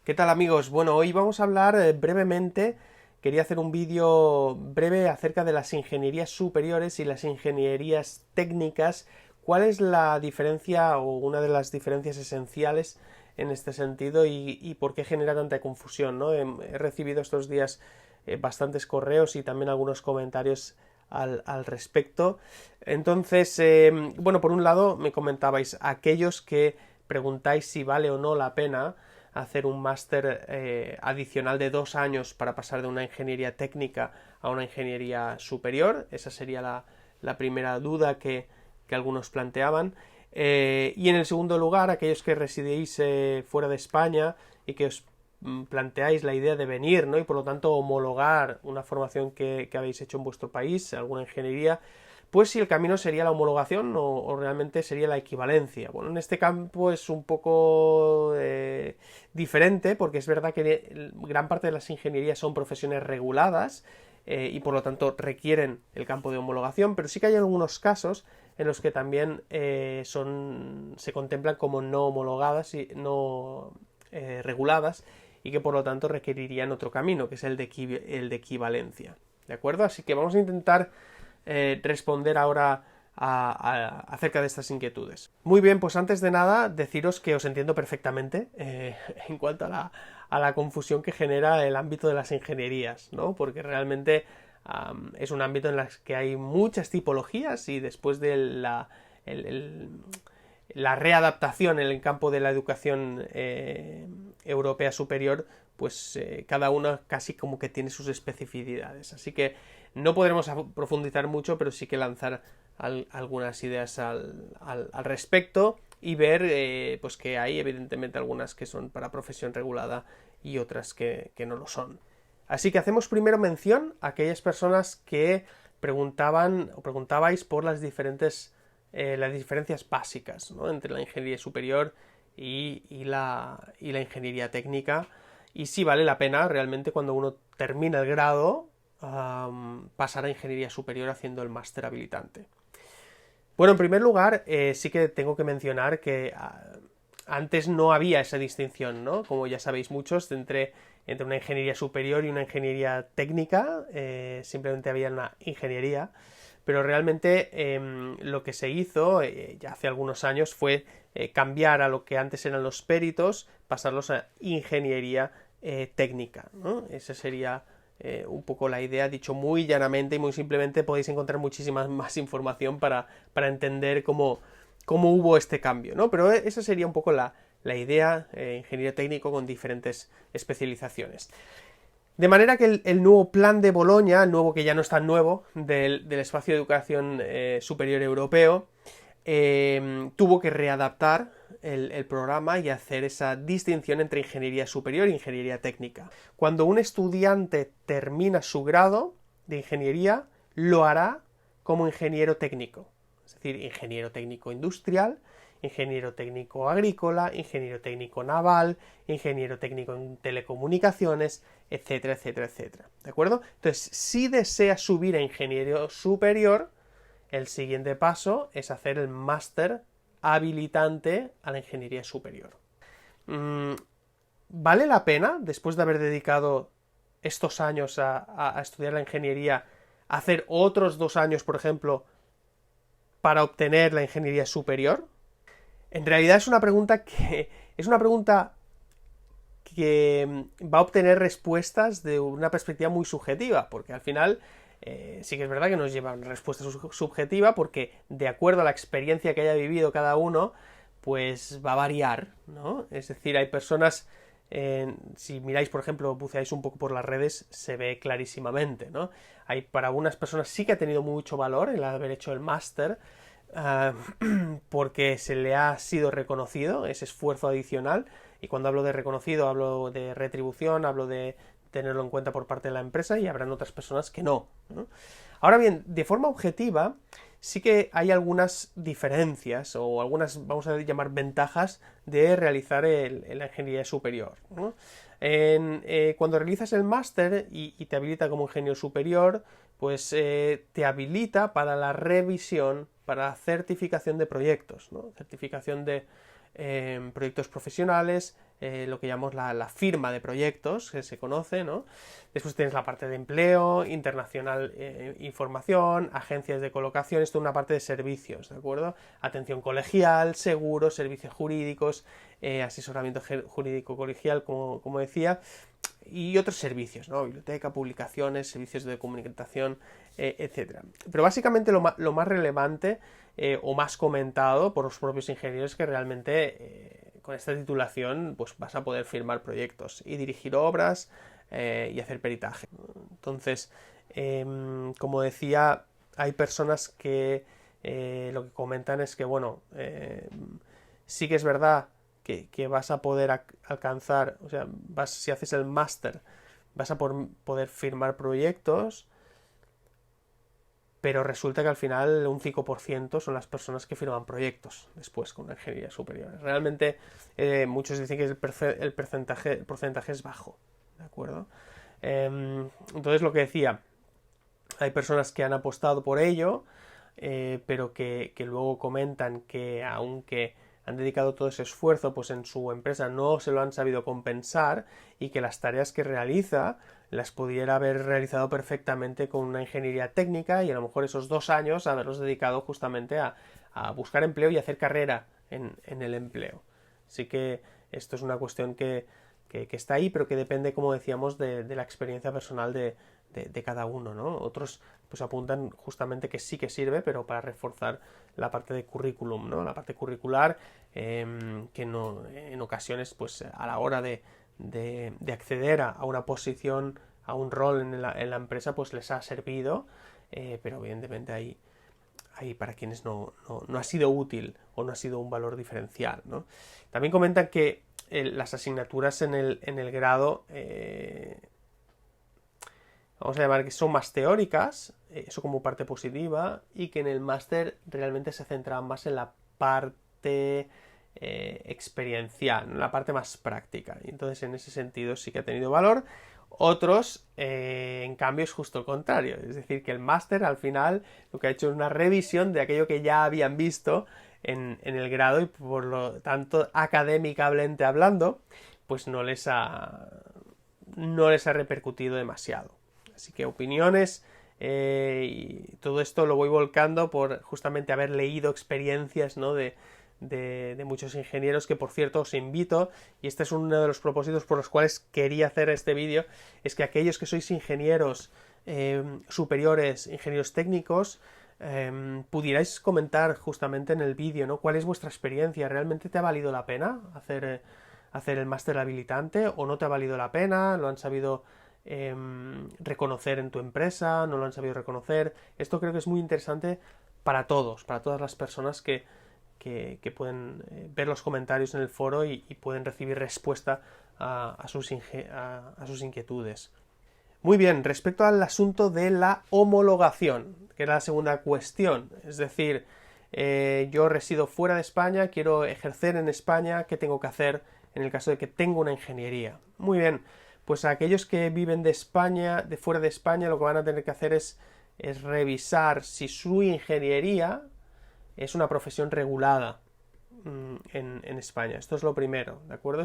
¿Qué tal amigos? Bueno, hoy vamos a hablar brevemente, quería hacer un vídeo breve acerca de las ingenierías superiores y las ingenierías técnicas. ¿Cuál es la diferencia o una de las diferencias esenciales en este sentido y por qué genera tanta confusión, ¿no? He recibido estos días bastantes correos y también algunos comentarios al respecto. Entonces, bueno, por un lado me comentabais aquellos que preguntáis si vale o no la pena hacer un máster adicional de 2 años para pasar de una ingeniería técnica a una ingeniería superior. Esa sería la primera duda que algunos planteaban. Y en el segundo lugar, aquellos que residéis fuera de España y que os planteáis la idea de venir, ¿no? Y por lo tanto homologar una formación que habéis hecho en vuestro país, alguna ingeniería, pues si el camino sería la homologación o realmente sería la equivalencia. Bueno, en este campo es un poco diferente porque es verdad que gran parte de las ingenierías son profesiones reguladas y por lo tanto requieren el campo de homologación, pero sí que hay algunos casos en los que también se contemplan como no homologadas y no reguladas y que por lo tanto requerirían otro camino, que es el de equivalencia. ¿De acuerdo? Así que vamos a intentar responder ahora acerca de estas inquietudes. Muy bien, pues antes de nada deciros que os entiendo perfectamente en cuanto a la confusión que genera el ámbito de las ingenierías, ¿no? Porque realmente es un ámbito en el que hay muchas tipologías y después de la readaptación en el campo de la educación europea superior, pues cada una casi como que tiene sus especificidades. Así que no podremos profundizar mucho, pero sí que lanzar algunas ideas al respecto y ver pues que hay evidentemente algunas que son para profesión regulada y otras que no lo son. Así que hacemos primero mención a aquellas personas que preguntaban o preguntabais por las diferencias básicas, ¿no? Entre la ingeniería superior y la ingeniería técnica, y si vale la pena realmente cuando uno termina el grado pasar a ingeniería superior haciendo el máster habilitante. Bueno, en primer lugar, sí que tengo que mencionar que antes no había esa distinción, ¿no? Como ya sabéis muchos, entre una ingeniería superior y una ingeniería técnica, simplemente había una ingeniería, pero realmente lo que se hizo ya hace algunos años fue cambiar a lo que antes eran los peritos, pasarlos a ingeniería técnica, ¿no? Esa sería un poco la idea, dicho muy llanamente y muy simplemente. Podéis encontrar muchísima más información para entender cómo hubo este cambio, ¿no? Pero esa sería un poco la idea, ingeniero técnico con diferentes especializaciones. De manera que el nuevo plan de Bolonia, el nuevo que ya no es tan nuevo, del espacio de educación superior europeo, tuvo que readaptar el programa y hacer esa distinción entre ingeniería superior e ingeniería técnica. Cuando un estudiante termina su grado de ingeniería, lo hará como ingeniero técnico, es decir, ingeniero técnico industrial, ingeniero técnico agrícola, ingeniero técnico naval, ingeniero técnico en telecomunicaciones, etcétera, etcétera, etcétera. ¿De acuerdo? Entonces, si desea subir a ingeniero superior, el siguiente paso es hacer el máster habilitante a la ingeniería superior. ¿Vale la pena, después de haber dedicado estos años a estudiar la ingeniería, hacer otros 2 años, por ejemplo, para obtener la ingeniería superior? En realidad es una pregunta que va a obtener respuestas de una perspectiva muy subjetiva, porque al final sí que es verdad que nos llevan respuesta subjetiva, porque de acuerdo a la experiencia que haya vivido cada uno, pues va a variar, ¿no? Es decir, hay personas, si miráis, por ejemplo, buceáis un poco por las redes, se ve clarísimamente, ¿no? Para algunas personas sí que ha tenido mucho valor el haber hecho el máster, porque se le ha sido reconocido ese esfuerzo adicional, y cuando hablo de reconocido hablo de retribución, hablo de tenerlo en cuenta por parte de la empresa, y habrán otras personas que no, ¿no? Ahora bien, de forma objetiva sí que hay algunas diferencias o algunas, vamos a llamar, ventajas de realizar la ingeniería superior, ¿no? Cuando realizas el máster y te habilita como ingeniero superior, pues te habilita para la revisión, para la certificación de proyectos, ¿no? Certificación de proyectos profesionales, lo que llamamos la firma de proyectos, que se conoce, ¿no? Después tienes la parte de empleo, internacional, información, agencias de colocación, esto es una parte de servicios, ¿de acuerdo? Atención colegial, seguros, servicios jurídicos, asesoramiento jurídico colegial, como decía, y otros servicios, ¿no? Biblioteca, publicaciones, servicios de comunicación, etc. Pero básicamente lo más relevante o más comentado por los propios ingenieros es que realmente con esta titulación pues vas a poder firmar proyectos y dirigir obras y hacer peritaje. Entonces, como decía, hay personas que lo que comentan es que, bueno, sí que es verdad que vas a poder alcanzar, o sea, si haces el máster, vas a poder firmar proyectos, pero resulta que al final un 5% son las personas que firman proyectos después con la ingeniería superior. Realmente muchos dicen que el porcentaje es bajo, ¿de acuerdo? Entonces lo que decía, hay personas que han apostado por ello, pero que luego comentan que aunque han dedicado todo ese esfuerzo, pues en su empresa no se lo han sabido compensar y que las tareas que realiza las pudiera haber realizado perfectamente con una ingeniería técnica y a lo mejor esos 2 años haberlos dedicado justamente a buscar empleo y hacer carrera en el empleo. Así que esto es una cuestión que está ahí, pero que depende, como decíamos, de la experiencia personal de cada uno, ¿no? Otros pues apuntan justamente que sí que sirve, pero para reforzar la parte de currículum, ¿no? La parte curricular, que no, en ocasiones, pues a la hora de acceder a una posición, a un rol en la empresa, pues les ha servido, pero evidentemente hay para quienes no ha sido útil o no ha sido un valor diferencial, ¿no? También comentan que las asignaturas en el grado, vamos a llamar que son más teóricas, eso como parte positiva, y que en el máster realmente se centran más en la parte experiencial, en la parte más práctica. Y entonces en ese sentido sí que ha tenido valor. Otros, en cambio, es justo el contrario. Es decir, que el máster al final lo que ha hecho es una revisión de aquello que ya habían visto en el grado y por lo tanto, académicamente hablando, pues no les ha repercutido demasiado. Así que opiniones y todo esto lo voy volcando por justamente haber leído experiencias, ¿no? de muchos ingenieros, que por cierto os invito, y este es uno de los propósitos por los cuales quería hacer este vídeo, es que aquellos que sois ingenieros superiores, ingenieros técnicos, pudierais comentar justamente en el vídeo, ¿no? ¿Cuál es vuestra experiencia? ¿Realmente te ha valido la pena hacer el máster habilitante o no te ha valido la pena? ¿Lo han sabido reconocer en tu empresa? ¿No lo han sabido reconocer? Esto creo que es muy interesante para todas las personas que pueden ver los comentarios en el foro y pueden recibir respuesta a sus inquietudes. Muy bien, respecto al asunto de la homologación, que era la segunda cuestión, es decir, yo resido fuera de España, quiero ejercer en España, ¿qué tengo que hacer en el caso de que tengo una ingeniería? Muy bien, pues a aquellos que viven de España, de fuera de España, lo que van a tener que hacer es revisar si su ingeniería es una profesión regulada en España. Esto es lo primero, ¿de acuerdo?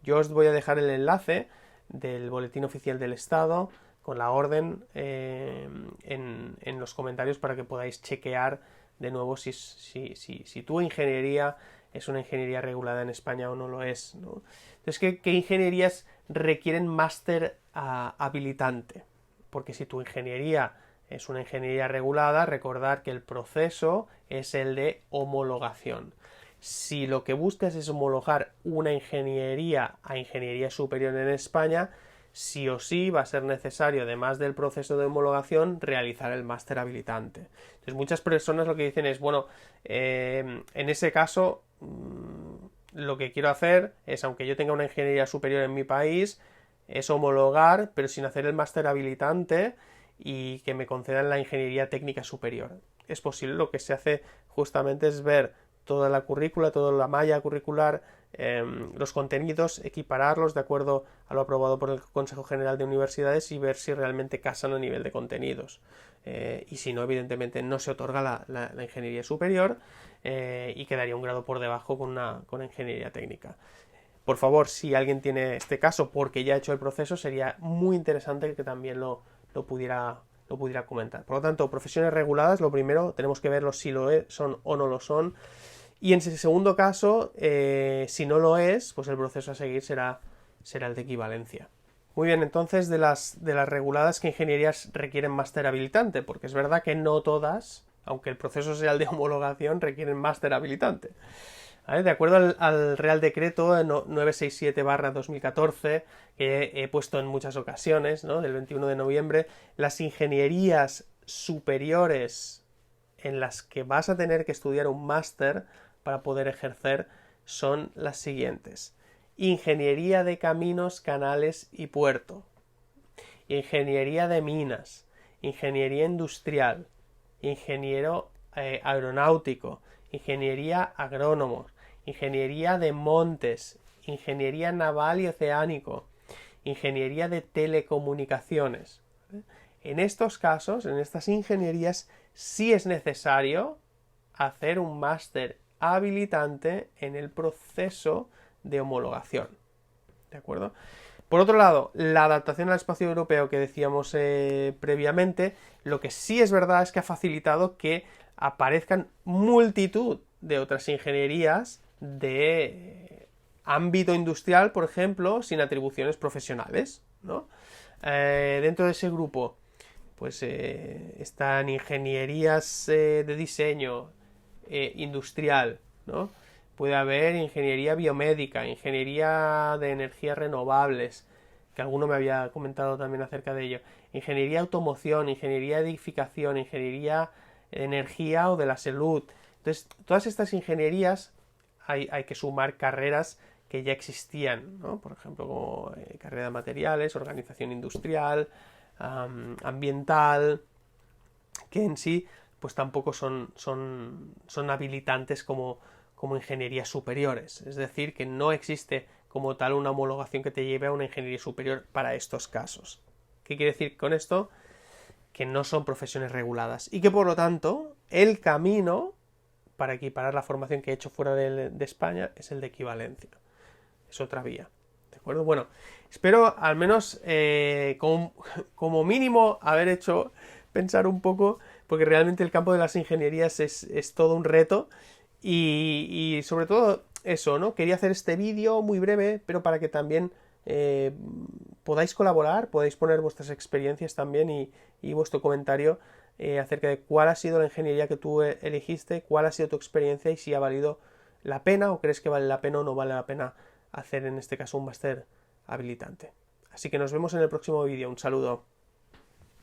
Yo os voy a dejar el enlace del Boletín Oficial del Estado con la orden en los comentarios para que podáis chequear de nuevo si tu ingeniería es una ingeniería regulada en España o no lo es, ¿no? Entonces, ¿qué ingenierías requieren máster habilitante? Porque si tu ingeniería es una ingeniería regulada, recordad que el proceso es el de homologación. Si lo que buscas es homologar una ingeniería a ingeniería superior en España, sí o sí va a ser necesario, además del proceso de homologación, realizar el máster habilitante. Entonces, muchas personas lo que dicen es, bueno, en ese caso, lo que quiero hacer es, aunque yo tenga una ingeniería superior en mi país, es homologar, pero sin hacer el máster habilitante y que me concedan la ingeniería técnica superior. Es posible, lo que se hace justamente es ver toda la currícula, toda la malla curricular, los contenidos, equipararlos de acuerdo a lo aprobado por el Consejo General de Universidades y ver si realmente casan a nivel de contenidos. Y si no, evidentemente no se otorga la ingeniería superior y quedaría un grado por debajo con una ingeniería técnica. por favor, si alguien tiene este caso porque ya ha hecho el proceso, sería muy interesante que también lo pudiera comentar. Por lo tanto, profesiones reguladas, lo primero, tenemos que verlos si lo son o no lo son. Y en ese segundo caso, si no lo es, pues el proceso a seguir será el de equivalencia. Muy bien, entonces de las reguladas, ¿qué ingenierías requieren máster habilitante? Porque es verdad que no todas, aunque el proceso sea el de homologación, requieren máster habilitante. ¿Vale? De acuerdo al Real Decreto 967/2014, que he puesto en muchas ocasiones, ¿no? Del 21 de noviembre, las ingenierías superiores en las que vas a tener que estudiar un máster para poder ejercer son las siguientes: Ingeniería de Caminos, Canales y Puerto, Ingeniería de Minas, Ingeniería Industrial, Ingeniero Aeronáutico, Ingeniería Agrónomo, Ingeniería de Montes, Ingeniería Naval y Oceánico, Ingeniería de Telecomunicaciones. En estos casos, en estas ingenierías, sí es necesario hacer un máster habilitante en el proceso de homologación. ¿De acuerdo? Por otro lado, la adaptación al espacio europeo que decíamos previamente, lo que sí es verdad es que ha facilitado que aparezcan multitud de otras ingenierías de ámbito industrial, por ejemplo, sin atribuciones profesionales, ¿no? Dentro de ese grupo, pues están ingenierías de diseño industrial, ¿no? Puede haber ingeniería biomédica, ingeniería de energías renovables, que alguno me había comentado también acerca de ello, ingeniería automoción, ingeniería de edificación, ingeniería de energía o de la salud. Entonces, todas estas ingenierías hay que sumar carreras que ya existían, ¿no? Por ejemplo, como carrera de materiales, organización industrial, ambiental, que en sí pues tampoco son habilitantes como ingenierías superiores. Es decir, que no existe como tal una homologación que te lleve a una ingeniería superior para estos casos. ¿Qué quiere decir con esto? Que no son profesiones reguladas y que por lo tanto el camino para equiparar la formación que he hecho fuera de España es el de equivalencia. Es otra vía. ¿De acuerdo? Bueno, espero al menos como mínimo haber hecho pensar un poco, porque realmente el campo de las ingenierías es todo un reto y sobre todo eso, ¿no? Quería hacer este vídeo muy breve, pero para que también podáis colaborar, podáis poner vuestras experiencias también y vuestro comentario acerca de cuál ha sido la ingeniería que tú elegiste, cuál ha sido tu experiencia y si ha valido la pena o crees que vale la pena o no vale la pena hacer en este caso un máster habilitante. Así que nos vemos en el próximo vídeo. Un saludo.